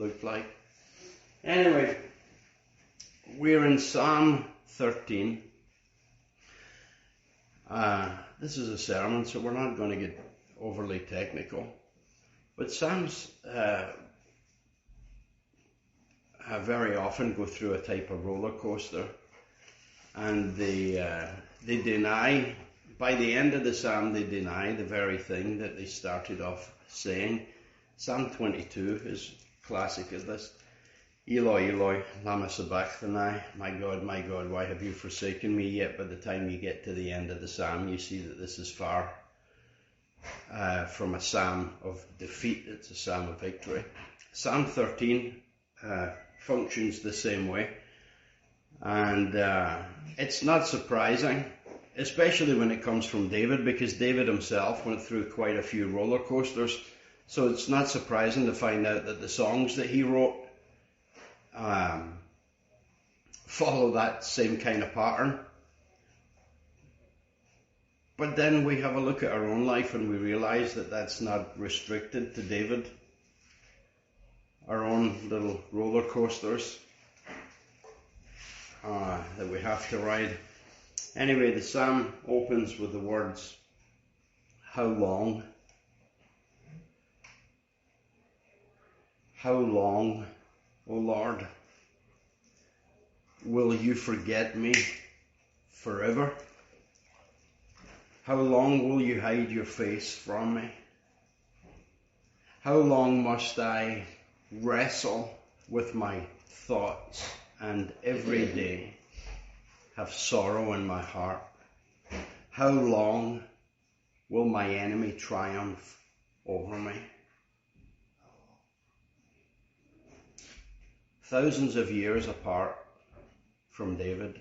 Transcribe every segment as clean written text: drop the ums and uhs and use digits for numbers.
looked like. Anyway, we're in Psalm 13. This is a sermon, so we're not going to get overly technical. But Psalms very often go through a type of roller coaster, and they deny, by the end of the psalm, they deny the very thing that they started off saying. Psalm 22 is classic of this. Eloi, Eloi, lama sabachthani, my God, why have you forsaken me? Yet by the time you get to the end of the psalm, you see that this is far from a psalm of defeat. It's a psalm of victory. Psalm 13 functions the same way, and it's not surprising, especially when it comes from David, because David himself went through quite a few roller coasters. So it's not surprising to find out that the songs that he wrote follow that same kind of pattern. But then we have a look at our own life and we realize that that's not restricted to David. Our own little roller coasters that we have to ride. Anyway, the psalm opens with the words, how long? How long, O Lord, will you forget me forever? How long will you hide your face from me? How long must I wrestle with my thoughts and every day have sorrow in my heart? How long will my enemy triumph over me? Thousands of years apart from David,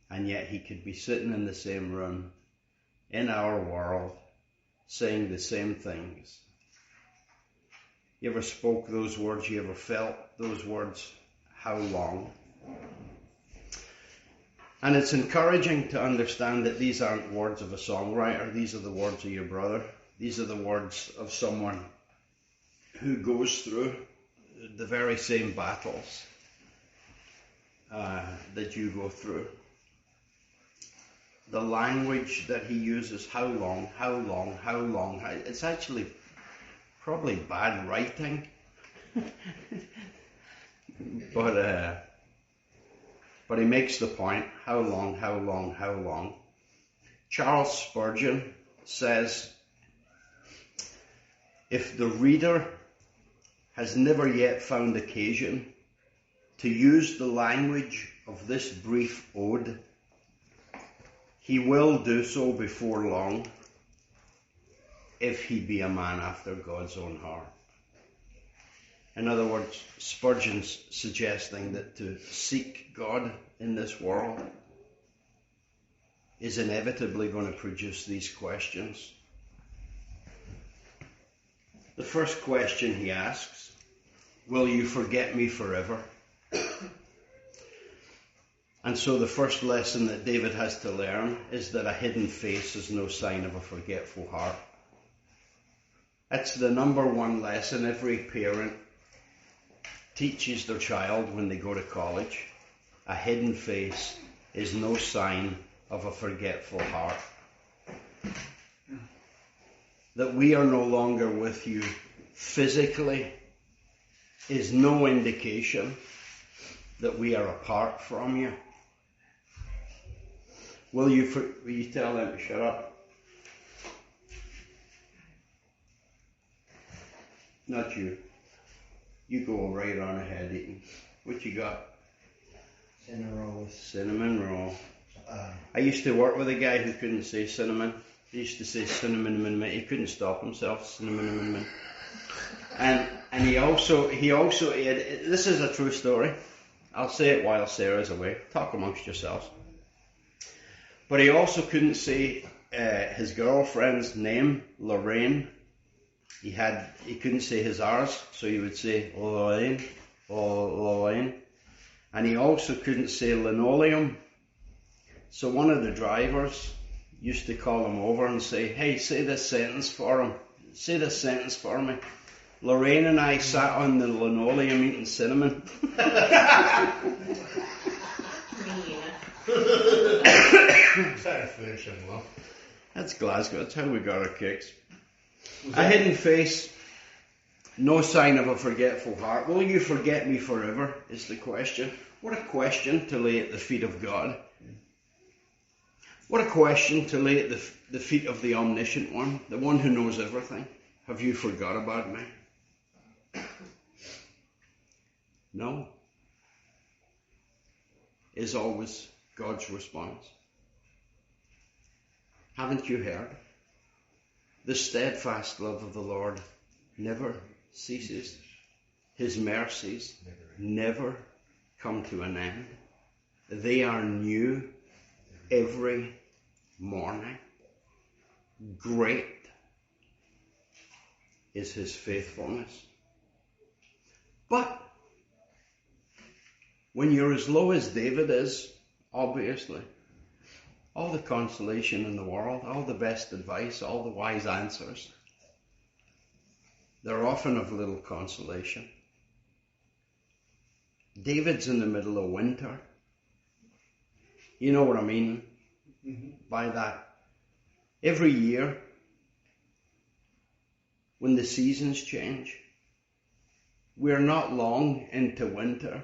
and yet he could be sitting in the same room in our world saying the same things. You ever spoke those words? You ever felt those words? How long? And it's encouraging to understand that these aren't words of a songwriter. These are the words of your brother. These are the words of someone who goes through the very same battles that you go through. The language that he uses, how long, how long, how long. It's actually probably bad writing. But he makes the point, how long, how long, how long. Charles Spurgeon says, if the reader has never yet found occasion to use the language of this brief ode, he will do so before long, if he be a man after God's own heart. In other words, Spurgeon's suggesting that to seek God in this world is inevitably going to produce these questions. The first question he asks, will you forget me forever? And so the first lesson that David has to learn is that a hidden face is no sign of a forgetful heart. That's the number one lesson every parent teaches their child when they go to college. A hidden face is no sign of a forgetful heart. That we are no longer with you physically is no indication that we are apart from you. Will you tell them to shut up? Not you. You go right on ahead eating. What you got? Cinnamon rolls. Cinnamon roll. I used to work with a guy who couldn't say cinnamon. He used to say cinnamon. He couldn't stop himself. Cinnamon. And he also ate. This is a true story. I'll say it while Sarah's away. Talk amongst yourselves. But he also couldn't say his girlfriend's name, Lorraine. He couldn't say his R's, so he would say Lorraine or Lorraine. And he also couldn't say linoleum. So one of the drivers used to call him over and say, hey, say this sentence for him. Say this sentence for me. Lorraine and I sat on the linoleum eating cinnamon. That's Glasgow. That's how we got our kicks. A hidden face, no sign of a forgetful heart. Will you forget me forever, is the question. What a question to lay at the feet of God. What a question to lay at the feet of the omniscient one, the one who knows everything. Have you forgot about me? No, is always God's response. Haven't you heard? The steadfast love of the Lord never ceases. His mercies never come to an end. They are new every morning. Great is his faithfulness. But when you're as low as David is, obviously, all the consolation in the world, all the best advice, all the wise answers, they're often of little consolation. David's in the middle of winter. You know what I mean by that? Every year, when the seasons change, we're not long into winter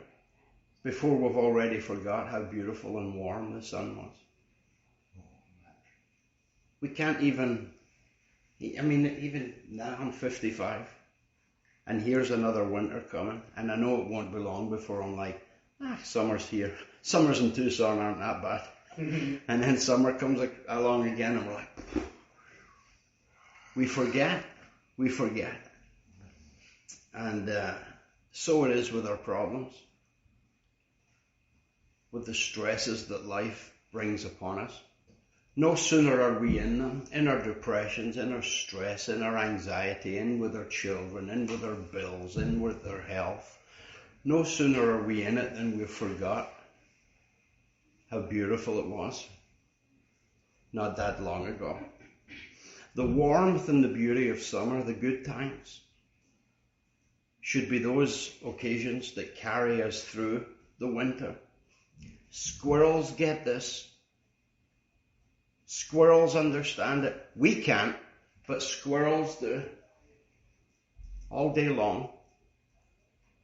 before we've already forgot how beautiful and warm the sun was. We can't even now I'm 55, and here's another winter coming, and I know it won't be long before I'm like, summer's here. Summers in Tucson aren't that bad. And then summer comes along again, and we're like, we forget. And so it is with our problems, with the stresses that life brings upon us. No sooner are we in them, in our depressions, in our stress, in our anxiety, in with our children, in with our bills, in with our health. No sooner are we in it than we forgot how beautiful it was not that long ago. The warmth and the beauty of summer, the good times, should be those occasions that carry us through the winter. Squirrels get this. Squirrels understand it. We can't, but squirrels do. All day long,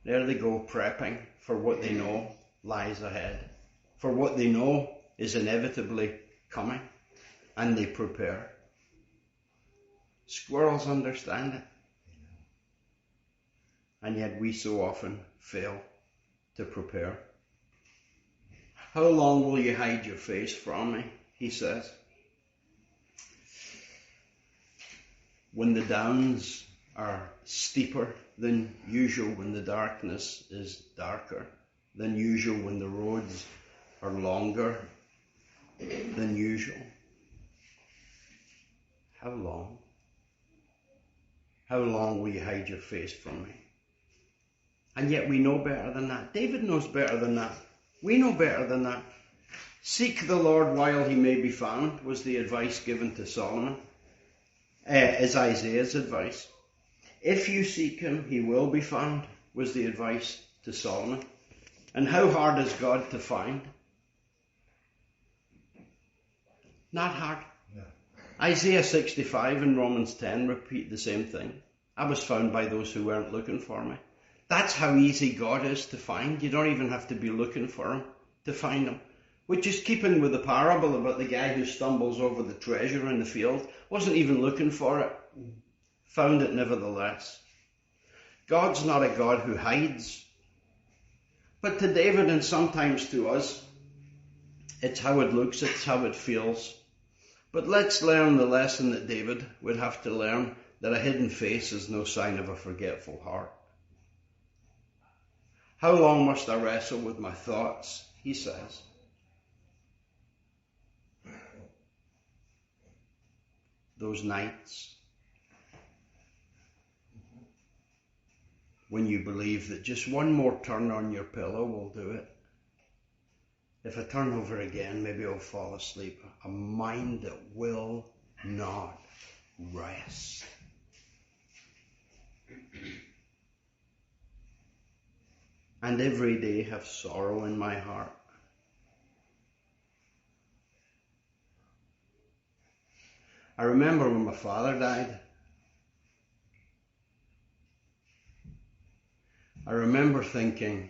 there they go, prepping for what they know lies ahead, for what they know is inevitably coming, and they prepare. Squirrels understand it. And yet we so often fail to prepare. How long will you hide your face from me? He says. When the downs are steeper than usual, when the darkness is darker than usual, when the roads are longer than usual. How long? How long will you hide your face from me? And yet we know better than that. David knows better than that. We know better than that. Seek the Lord while he may be found, was the advice given to Solomon. Is Isaiah's advice. If you seek him, he will be found, was the advice to Solomon. And how hard is God to find? Not hard. No. Isaiah 65 and Romans 10 repeat the same thing. I was found by those who weren't looking for me. That's how easy God is to find. You don't even have to be looking for him to find him. Which is keeping with the parable about the guy who stumbles over the treasure in the field. Wasn't even looking for it. Found it nevertheless. God's not a God who hides. But to David and sometimes to us, it's how it looks, it's how it feels. But let's learn the lesson that David would have to learn, that a hidden face is no sign of a forgetful heart. How long must I wrestle with my thoughts, he says. Those nights when you believe that just one more turn on your pillow will do it. If I turn over again, maybe I'll fall asleep. A mind that will not rest. and every day have sorrow in my heart. I remember when my father died. I remember thinking,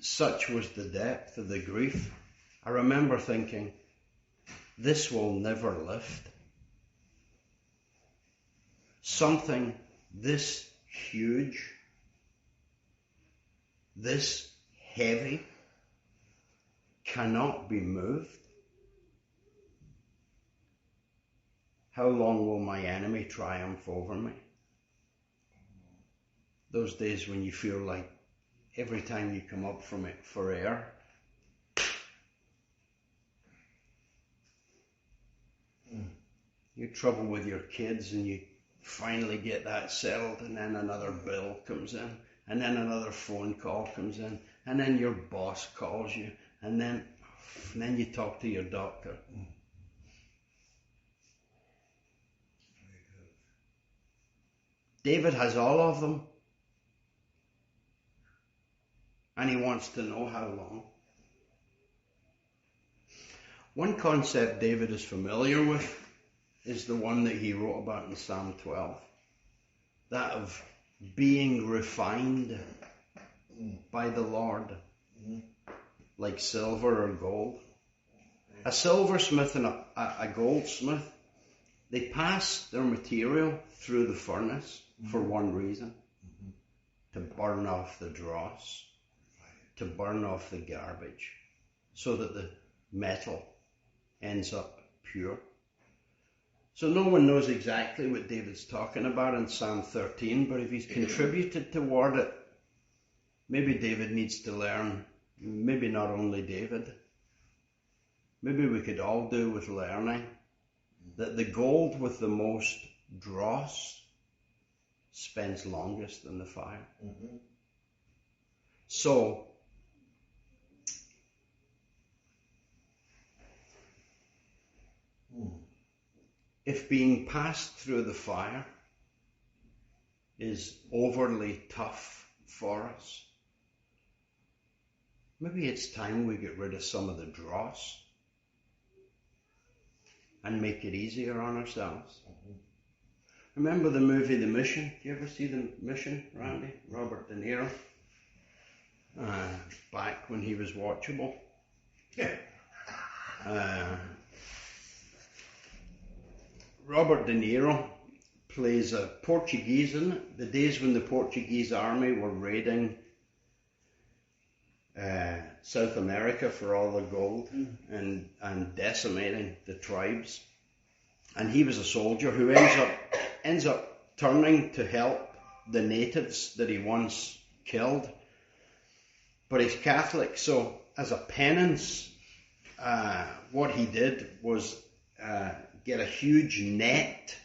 such was the depth of the grief. I remember thinking, this will never lift. Something this huge, this heavy, cannot be moved. How long will my enemy triumph over me? Those days when you feel like every time you come up from it for air, you trouble with your kids and you finally get that settled, and then another bill comes in, and then another phone call comes in, and then your boss calls you, and then you talk to your doctor. David has all of them, and he wants to know how long. One concept David is familiar with is the one that he wrote about in Psalm 12, that of being refined by the Lord, like silver or gold. A silversmith and a goldsmith, they pass their material through the furnace for one reason: to burn off the dross, to burn off the garbage, so that the metal ends up pure. So no one knows exactly what David's talking about in Psalm 13, but if he's contributed toward it, maybe David needs to learn, maybe not only David, maybe we could all do with learning, that the gold with the most dross spends longest in the fire. So, if being passed through the fire is overly tough for us, maybe it's time we get rid of some of the dross and make it easier on ourselves. Remember the movie The Mission? Do you ever see The Mission, Randy? Robert De Niro. Back when he was watchable. Robert De Niro plays a Portuguese in it. The days when the Portuguese army were raiding South America for all the gold and decimating the tribes. And he was a soldier who ends up turning to help the natives that he once killed. But he's Catholic, so as a penance, what he did was get a huge net,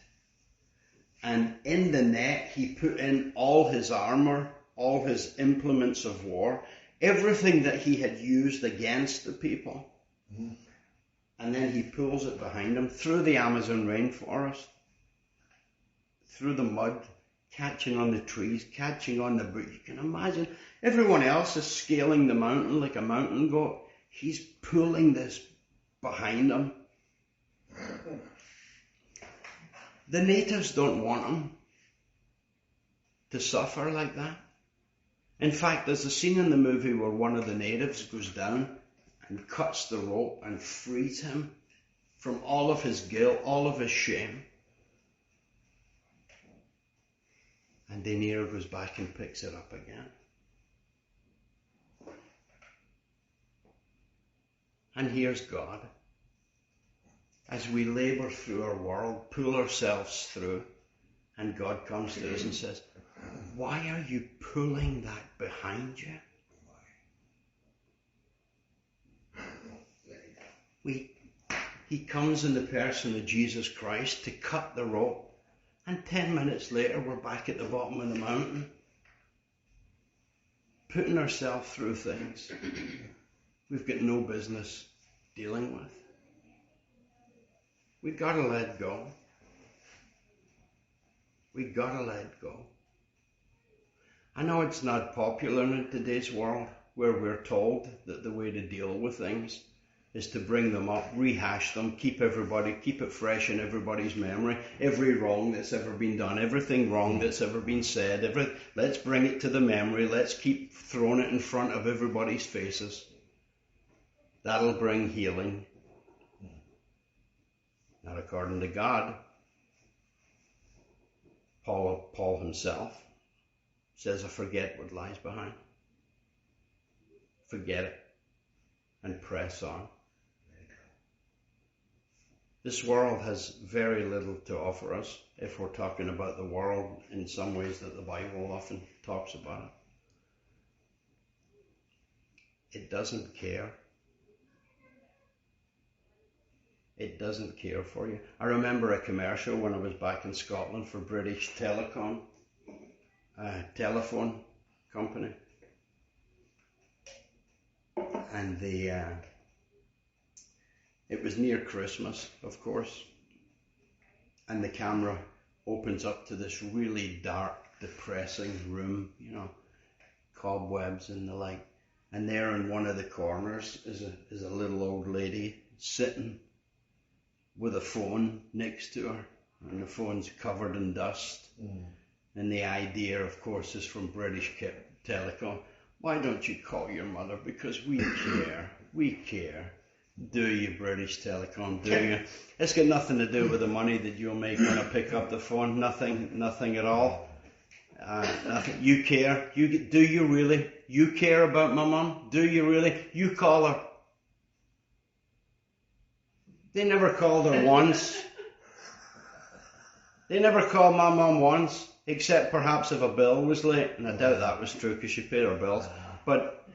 and in the net he put in all his armor, all his implements of war, everything that he had used against the people. And then he pulls it behind him through the Amazon rainforest, through the mud, catching on the trees, catching on the brush. You can imagine everyone else is scaling the mountain like a mountain goat. He's pulling this behind him. The natives don't want him to suffer like that. In fact, there's a scene in the movie where one of the natives goes down and cuts the rope and frees him from all of his guilt, all of his shame. And De Niro goes back and picks it up again. And here's God. As we labor through our world, pull ourselves through, and God comes to us and says, why are you pulling that behind you? He comes in the person of Jesus Christ to cut the rope, and 10 minutes later we're back at the bottom of the mountain, putting ourselves through things we've got no business dealing with. We've got to let go. We gotta let go. I know it's not popular in today's world, where we're told that the way to deal with things is to bring them up, rehash them, keep it fresh in everybody's memory, every wrong that's ever been done, everything wrong that's ever been said, let's bring it to the memory, let's keep throwing it in front of everybody's faces. That'll bring healing. Not according to God. Paul himself says, I forget what lies behind. Forget it and press on. This world has very little to offer us if we're talking about the world in some ways that the Bible often talks about it. It doesn't care. It doesn't care for you. I remember a commercial when I was back in Scotland for British Telecom, telephone company. And it was near Christmas, of course. And the camera opens up to this really dark, depressing room, cobwebs and the like. And there in one of the corners is a little old lady sitting with a phone next to her. And the phone's covered in dust. And the idea, of course, is from British Telecom. Why don't you call your mother? Because we care. We care. Do you, British Telecom? Do you? It's got nothing to do with the money that you'll make when I pick up the phone. Nothing at all. Nothing. You care. Do you really? You care about my mum? Do you really? You call her. They never called her once. They never called my mum once, except perhaps if a bill was late, and I doubt that was true because she paid her bills. But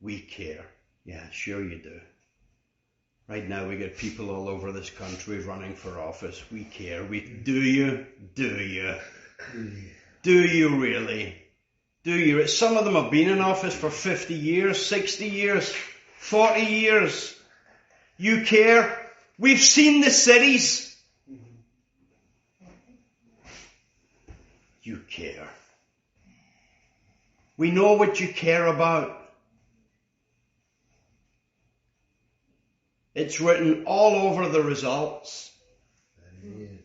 we care. Yeah, sure you do. Right now we get people all over this country running for office. We care. Do you? Do you? Do you really? Do you? Some of them have been in office for 50 years, 60 years, 40 years. You care? We've seen the cities. You care. We know what you care about. It's written all over the results. That is.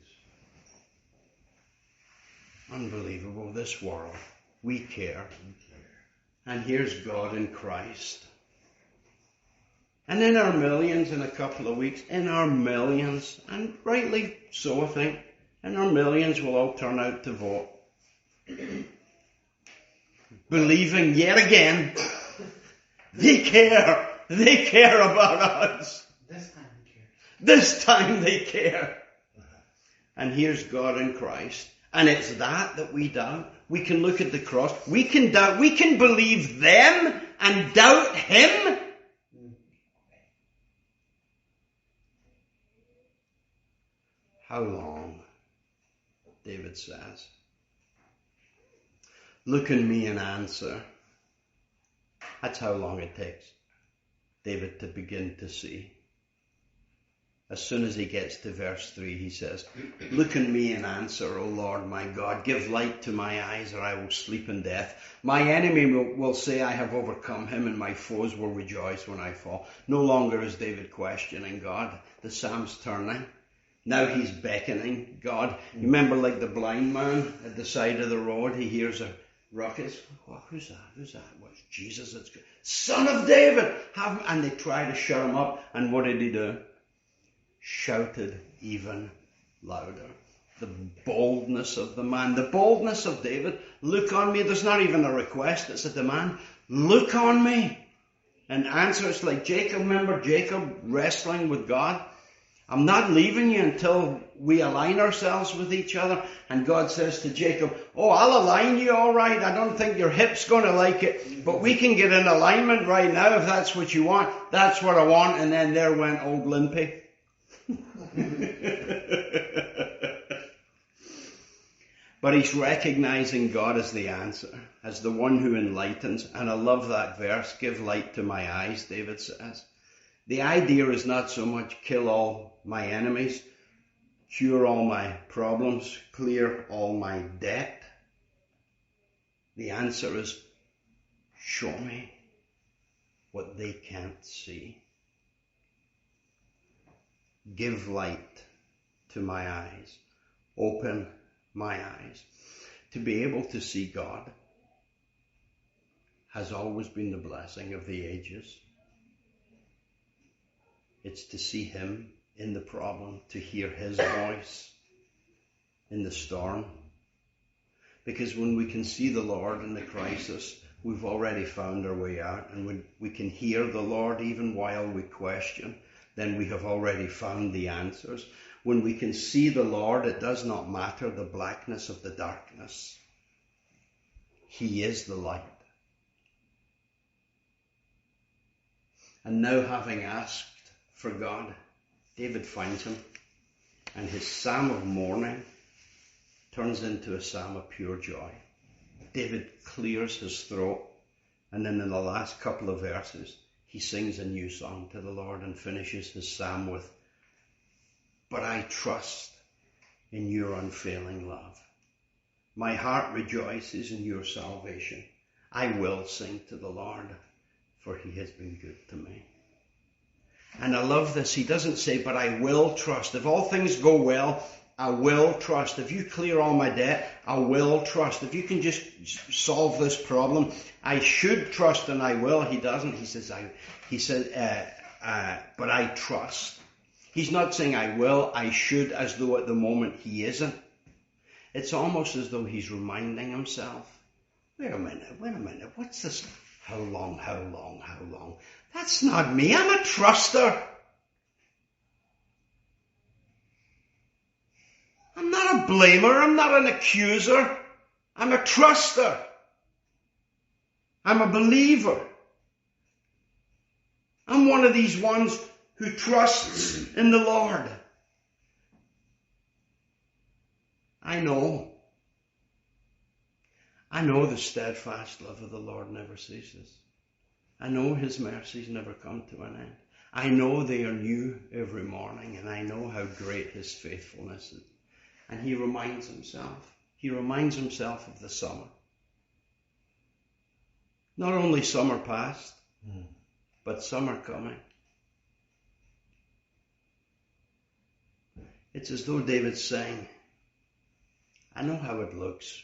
Unbelievable, this world. We care. And here's God in Christ. And in our millions in a couple of weeks, in our millions, and rightly so I think, in our millions will all turn out to vote. Believing yet again, they care. They care about us. This time they care. And here's God in Christ. And it's that we doubt. We can look at the cross. We can doubt. We can believe them and doubt Him. How long? David says. Look in me and answer. That's how long it takes David to begin to see. As soon as he gets to verse 3, he says, look in me and answer, O Lord my God. Give light to my eyes, or I will sleep in death. My enemy will say, I have overcome him, and my foes will rejoice when I fall. No longer is David questioning God. The psalm's turning. Now he's beckoning God. You remember, like the blind man at the side of the road, he hears a ruckus. Oh, who's that? Who's that? Well, it's Jesus. It's Son of David. And they try to shut him up. And what did he do? Shouted even louder. The boldness of the man. The boldness of David. Look on me. There's not even a request. It's a demand. Look on me. And answer. It's like Jacob. Remember Jacob wrestling with God? I'm not leaving you until we align ourselves with each other. And God says to Jacob, oh, I'll align you all right. I don't think your hip's going to like it. But we can get in alignment right now if that's what you want. That's what I want. And then there went old Limpy. But he's recognizing God as the answer, as the one who enlightens. And I love that verse. Give light to my eyes, David says. The idea is not so much kill all my enemies, cure all my problems, clear all my debt? The answer is, show me what they can't see. Give light to my eyes. Open my eyes. To be able to see God has always been the blessing of the ages. It's to see him in the problem, to hear his voice in the storm. Because when we can see the Lord in the crisis, we've already found our way out. And when we can hear the Lord even while we question, then we have already found the answers. When we can see the Lord, it does not matter the blackness of the darkness. He is the light. And now, having asked for God, David finds him, and his psalm of mourning turns into a psalm of pure joy. David clears his throat, and then in the last couple of verses, he sings a new song to the Lord and finishes his psalm with, "But I trust in your unfailing love. My heart rejoices in your salvation. I will sing to the Lord, for he has been good to me." And I love this. He doesn't say, "But I will trust. If all things go well, I will trust. If you clear all my debt, I will trust. If you can just solve this problem, I should trust and I will." He doesn't. He says, "But I trust." He's not saying I will, I should, as though at the moment he isn't. It's almost as though he's reminding himself, wait a minute, what's this? How long? That's not me. I'm a truster. I'm not a blamer. I'm not an accuser. I'm a truster. I'm a believer. I'm one of these ones who trusts in the Lord. I know the steadfast love of the Lord never ceases. I know his mercies never come to an end. I know they are new every morning, and I know how great his faithfulness is. And he reminds himself of the summer. Not only summer past, but summer coming. It's as though David's saying, I know how it looks.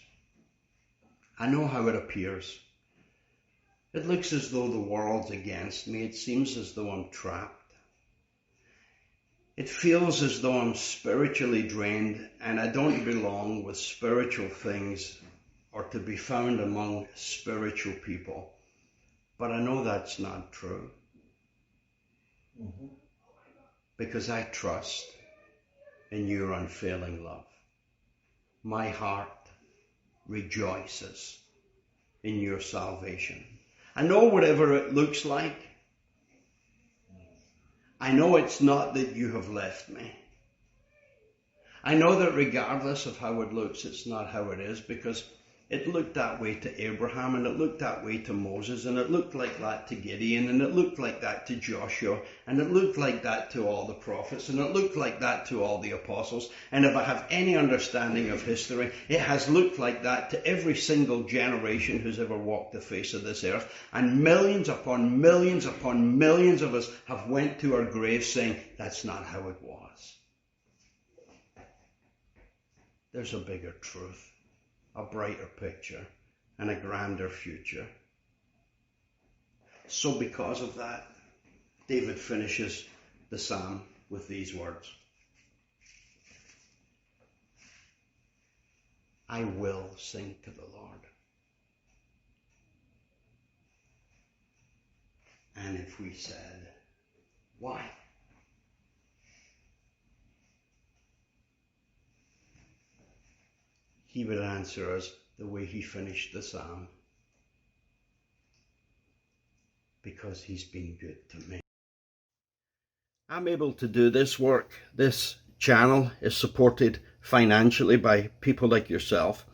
I know how it appears. It looks as though the world's against me. It seems as though I'm trapped. It feels as though I'm spiritually drained and I don't belong with spiritual things or to be found among spiritual people. But I know that's not true. Because I trust in your unfailing love. My heart rejoices in your salvation. I know whatever it looks like. I know it's not that you have left me. I know that regardless of how it looks, it's not how it is, because it looked that way to Abraham, and it looked that way to Moses, and it looked like that to Gideon, and it looked like that to Joshua, and it looked like that to all the prophets, and it looked like that to all the apostles. And if I have any understanding of history, it has looked like that to every single generation who's ever walked the face of this earth. And millions upon millions upon millions of us have went to our graves saying, that's not how it was. There's a bigger truth, a brighter picture, and a grander future. So because of that, David finishes the psalm with these words. I will sing to the Lord. And if we said, why? He would answer us the way he finished the psalm. Because he's been good to me. I'm able to do this work. This channel is supported financially by people like yourself.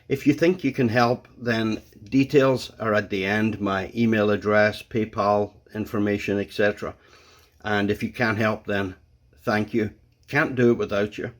If you think you can help, then details are at the end, my email address, PayPal information, etc. And if you can't help, then thank you. Can't do it without you.